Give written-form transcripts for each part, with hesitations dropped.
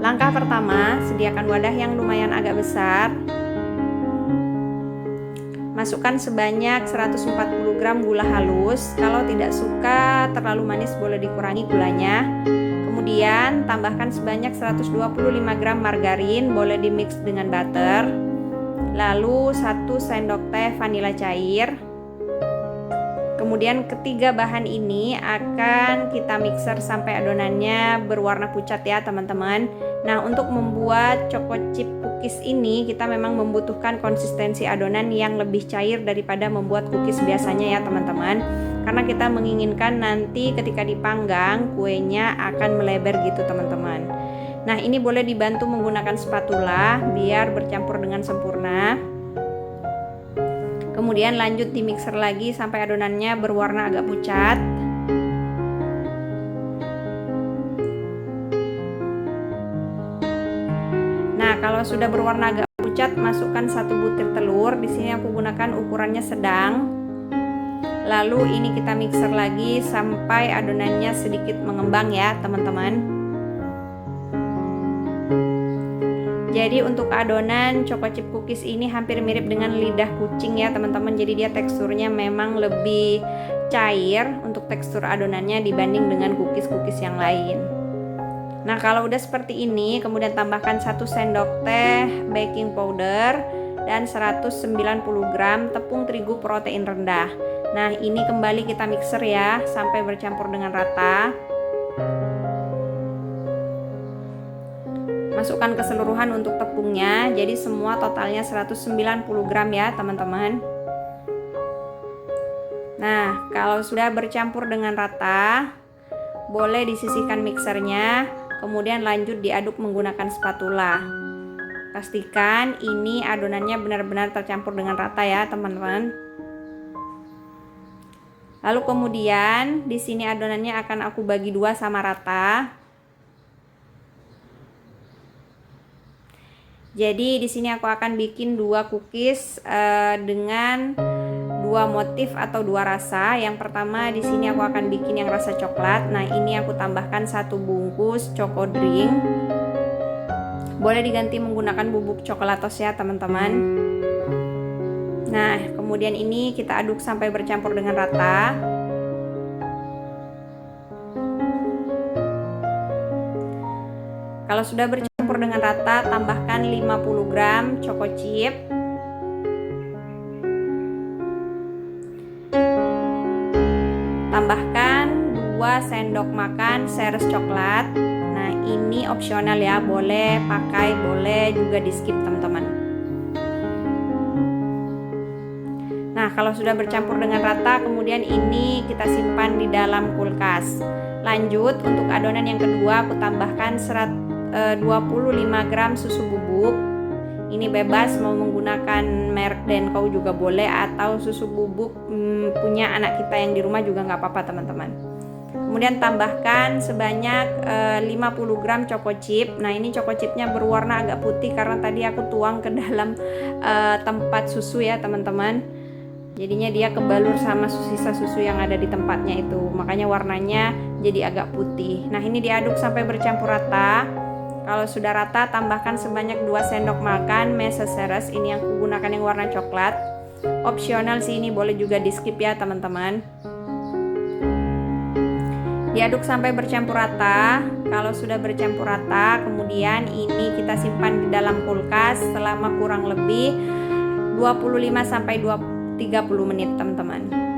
Langkah pertama, sediakan wadah yang lumayan agak besar. Masukkan sebanyak 140 gram gula halus. Kalau tidak suka terlalu manis boleh dikurangi gulanya. Kemudian tambahkan sebanyak 125 gram margarin, boleh dimix dengan butter. Lalu 1 sendok teh vanila cair. Kemudian ketiga bahan ini akan kita mixer sampai adonannya berwarna pucat ya teman-teman. Nah, untuk membuat choco chip cookies ini kita memang membutuhkan konsistensi adonan yang lebih cair daripada membuat cookies biasanya ya teman-teman. Karena kita menginginkan nanti ketika dipanggang kuenya akan melebar gitu teman-teman. Nah, ini boleh dibantu menggunakan spatula biar bercampur dengan sempurna. Kemudian lanjut di mixer lagi sampai adonannya berwarna agak pucat. Nah, kalau sudah berwarna agak pucat, masukkan 1 butir telur. Di sini aku gunakan ukurannya sedang. Lalu ini kita mixer lagi sampai adonannya sedikit mengembang ya, teman-teman. Jadi untuk adonan choco chip cookies ini hampir mirip dengan lidah kucing ya teman-teman. Jadi dia teksturnya memang lebih cair untuk tekstur adonannya dibanding dengan cookies-cookies yang lain. Nah, kalau udah seperti ini, kemudian tambahkan 1 sendok teh baking powder dan 190 gram tepung terigu protein rendah. Nah, ini kembali kita mixer ya sampai bercampur dengan rata. Masukkan keseluruhan untuk tepungnya, jadi semua totalnya 190 gram ya teman-teman. Nah, kalau sudah bercampur dengan rata, boleh disisihkan mixernya, kemudian lanjut diaduk menggunakan spatula. Pastikan ini adonannya benar-benar tercampur dengan rata ya teman-teman. Lalu kemudian di sini adonannya akan aku bagi dua sama rata. Jadi di sini aku akan bikin 2 cookies dengan 2 motif atau 2 rasa. Yang pertama di sini aku akan bikin yang rasa coklat. Nah, ini aku tambahkan 1 bungkus choco drink. Boleh diganti menggunakan bubuk coklatos ya teman-teman. Nah, kemudian ini kita aduk sampai bercampur dengan rata. Kalau sudah bercampur dengan rata, tambahkan 50 gram choco chip. Tambahkan 2 sendok makan seres coklat. Nah, ini opsional ya, boleh pakai, boleh juga di skip teman-teman. Nah, kalau sudah bercampur dengan rata, kemudian ini kita simpan di dalam kulkas. Lanjut untuk adonan yang kedua, aku tambahkan 25 gram susu bubuk. Ini bebas mau menggunakan merek Denko juga boleh, atau susu bubuk punya anak kita yang di rumah juga nggak apa-apa teman-teman. Kemudian tambahkan sebanyak 50 gram choco chip. Nah, ini choco chipnya berwarna agak putih karena tadi aku tuang ke dalam tempat susu ya teman-teman. Jadinya dia kebalur sama sisa susu yang ada di tempatnya itu, makanya warnanya jadi agak putih. Nah, ini diaduk sampai bercampur rata. Kalau sudah rata, tambahkan sebanyak 2 sendok makan meseseres. Ini yang aku gunakan yang warna coklat. Opsional sih, ini boleh juga di skip ya teman-teman. Diaduk sampai bercampur rata. Kalau sudah bercampur rata, kemudian ini kita simpan di dalam kulkas selama kurang lebih 25 sampai 30 menit teman-teman.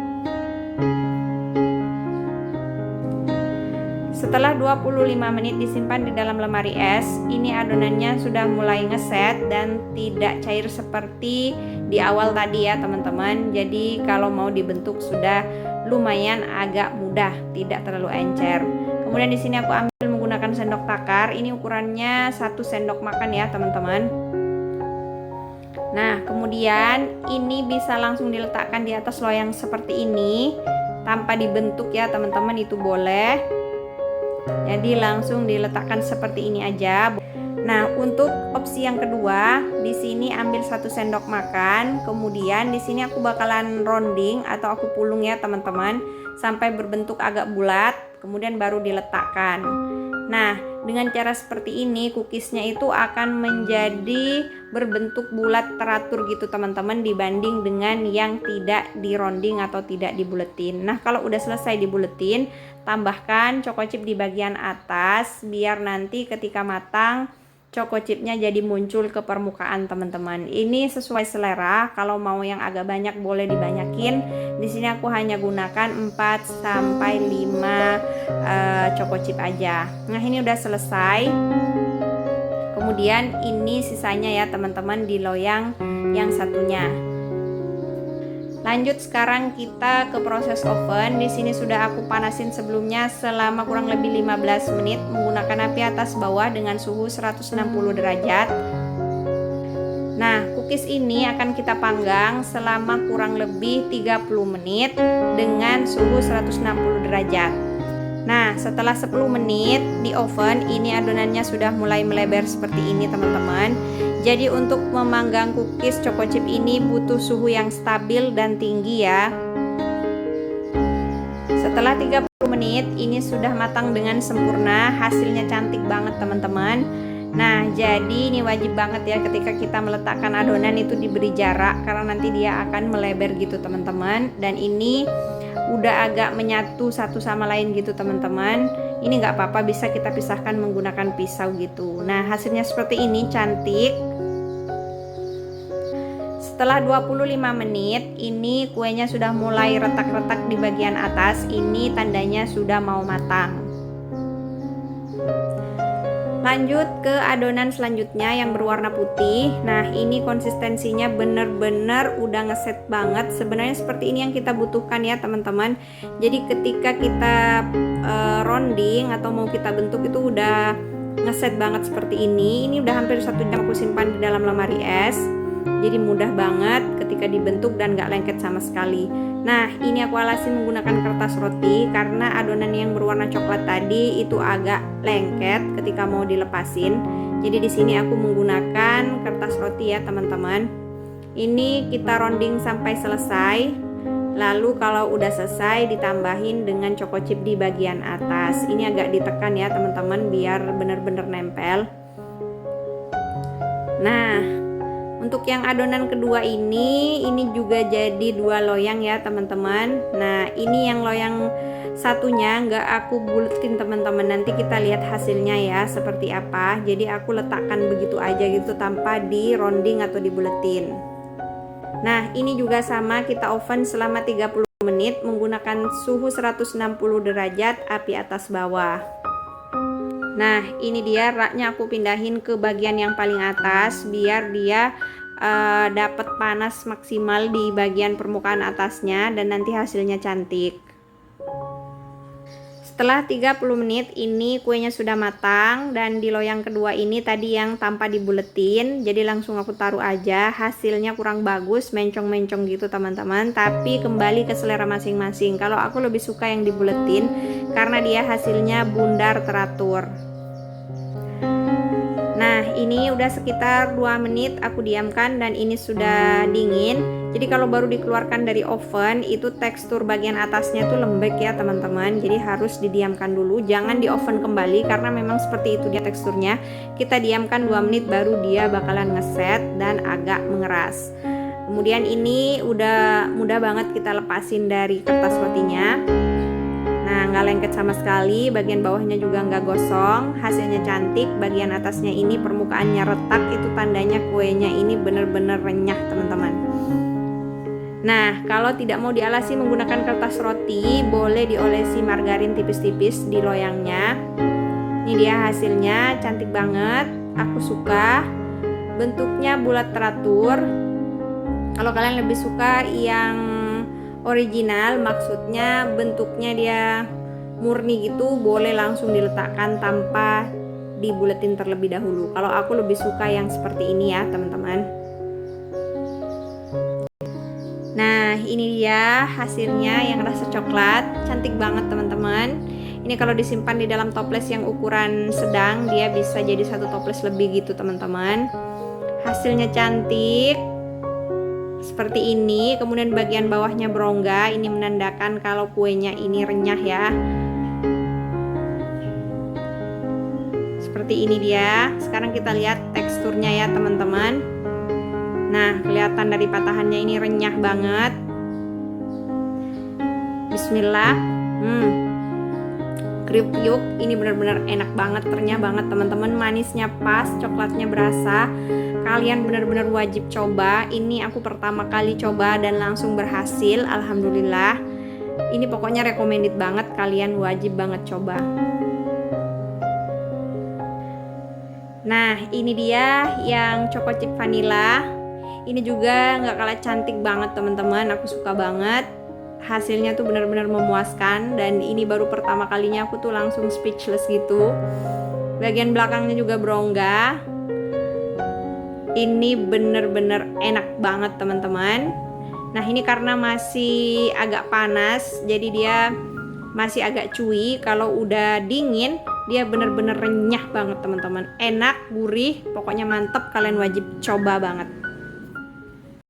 Setelah 25 menit disimpan di dalam lemari es, ini adonannya sudah mulai ngeset dan tidak cair seperti di awal tadi ya teman-teman. Jadi kalau mau dibentuk sudah lumayan agak mudah, tidak terlalu encer. Kemudian di sini aku ambil menggunakan sendok takar. Ini ukurannya 1 sendok makan ya teman-teman. Nah, kemudian ini bisa langsung diletakkan di atas loyang seperti ini tanpa dibentuk ya teman-teman, itu boleh. Jadi langsung diletakkan seperti ini aja. Nah, untuk opsi yang kedua, di sini ambil 1 sendok makan, kemudian di sini aku bakalan rounding atau aku pulung ya teman-teman sampai berbentuk agak bulat, kemudian baru diletakkan. Nah, dengan cara seperti ini cookiesnya itu akan menjadi berbentuk bulat teratur gitu teman-teman, dibanding dengan yang tidak dironding atau tidak dibuletin. Nah, kalau udah selesai dibuletin, tambahkan choco chip di bagian atas biar nanti ketika matang choco chipnya jadi muncul ke permukaan teman-teman. Ini sesuai selera, kalau mau yang agak banyak boleh dibanyakin. Di sini aku hanya gunakan 4 sampai 5 choco chip aja. Nah, ini udah selesai. Kemudian ini sisanya ya teman-teman di loyang yang satunya. Lanjut sekarang kita ke proses oven. Di sini sudah aku panasin sebelumnya selama kurang lebih 15 menit menggunakan api atas bawah dengan suhu 160 derajat. Nah, cookies ini akan kita panggang selama kurang lebih 30 menit dengan suhu 160 derajat. Nah, setelah 10 menit di oven, ini adonannya sudah mulai melebar seperti ini teman-teman. Jadi untuk memanggang cookies choco chip ini butuh suhu yang stabil dan tinggi ya. Setelah 30 menit ini sudah matang dengan sempurna, hasilnya cantik banget teman-teman. Nah, jadi ini wajib banget ya ketika kita meletakkan adonan itu diberi jarak, karena nanti dia akan melebar gitu teman-teman. Dan ini udah agak menyatu satu sama lain gitu teman-teman. Ini nggak apa-apa, bisa kita pisahkan menggunakan pisau gitu. Nah, hasilnya seperti ini, cantik. Setelah 25 menit ini kuenya sudah mulai retak-retak di bagian atas. Ini tandanya sudah mau matang. Lanjut ke adonan selanjutnya yang berwarna putih. Nah, ini konsistensinya bener-bener udah ngeset banget. Sebenarnya seperti ini yang kita butuhkan ya teman-teman. Jadi ketika kita rounding atau mau kita bentuk itu udah ngeset banget seperti ini. Ini udah hampir 1 jam aku simpan di dalam lemari es. Jadi mudah banget ketika dibentuk dan gak lengket sama sekali. Nah, ini aku alasi menggunakan kertas roti karena adonan yang berwarna coklat tadi itu agak lengket ketika mau dilepasin. Jadi di sini aku menggunakan kertas roti ya teman-teman. Ini kita rounding sampai selesai. Lalu kalau udah selesai ditambahin dengan choco chip di bagian atas. Ini agak ditekan ya teman-teman biar benar-benar nempel. Nah, untuk yang adonan kedua ini juga jadi 2 loyang ya teman-teman. Nah, ini yang loyang satunya nggak aku buletin teman-teman. Nanti kita lihat hasilnya ya seperti apa. Jadi aku letakkan begitu aja gitu tanpa di rounding atau dibuletin. Nah, ini juga sama, kita oven selama 30 menit menggunakan suhu 160 derajat api atas bawah. Nah, ini dia raknya aku pindahin ke bagian yang paling atas biar dia dapat panas maksimal di bagian permukaan atasnya dan nanti hasilnya cantik. Setelah 30 menit ini kuenya sudah matang dan di loyang kedua ini tadi yang tanpa dibuletin, jadi langsung aku taruh aja. Hasilnya kurang bagus, mencong-mencong gitu teman-teman, tapi kembali ke selera masing-masing. Kalau aku lebih suka yang dibuletin karena dia hasilnya bundar teratur. Nah, ini udah sekitar 2 menit aku diamkan dan ini sudah dingin. Jadi kalau baru dikeluarkan dari oven itu tekstur bagian atasnya tuh lembek ya teman-teman. Jadi harus didiamkan dulu, jangan di oven kembali karena memang seperti itu dia teksturnya. Kita diamkan 2 menit baru dia bakalan ngeset dan agak mengeras. Kemudian ini udah mudah banget kita lepasin dari kertas rotinya. Nah, nggak lengket sama sekali, bagian bawahnya juga nggak gosong, hasilnya cantik. Bagian atasnya ini permukaannya retak, itu tandanya kuenya ini bener-bener renyah teman-teman. Nah, kalau tidak mau dialasi menggunakan kertas roti, boleh diolesi margarin tipis-tipis di loyangnya. Ini dia hasilnya, cantik banget, aku suka. Bentuknya bulat teratur. Kalau kalian lebih suka yang original, maksudnya bentuknya dia murni gitu, boleh langsung diletakkan tanpa dibuletin terlebih dahulu. Kalau aku lebih suka yang seperti ini ya teman-teman. Nah, ini dia hasilnya yang rasa coklat, cantik banget teman-teman. Ini kalau disimpan di dalam toples yang ukuran sedang, dia bisa jadi 1 toples lebih gitu teman-teman. Hasilnya cantik seperti ini. Kemudian bagian bawahnya berongga, ini menandakan kalau kuenya ini renyah ya. seperti ini dia. Sekarang kita lihat teksturnya ya teman-teman. Nah, kelihatan dari patahannya ini renyah banget. Bismillah. Kriuk-kriuk, ini benar-benar enak banget, renyah banget teman-teman. Manisnya pas, coklatnya berasa. Kalian benar-benar wajib coba. Ini aku pertama kali coba dan langsung berhasil, alhamdulillah. Ini pokoknya recommended banget, kalian wajib banget coba. Nah, ini dia yang choco chip vanilla. Ini juga nggak kalah cantik banget teman-teman. Aku suka banget. Hasilnya tuh benar-benar memuaskan. Dan ini baru pertama kalinya aku tuh langsung speechless gitu. Bagian belakangnya juga berongga. Ini bener-bener enak banget teman-teman. Nah, ini karena masih agak panas, jadi dia masih agak chewy. Kalau udah dingin, dia bener-bener renyah banget teman-teman. Enak, gurih, pokoknya mantep. Kalian wajib coba banget.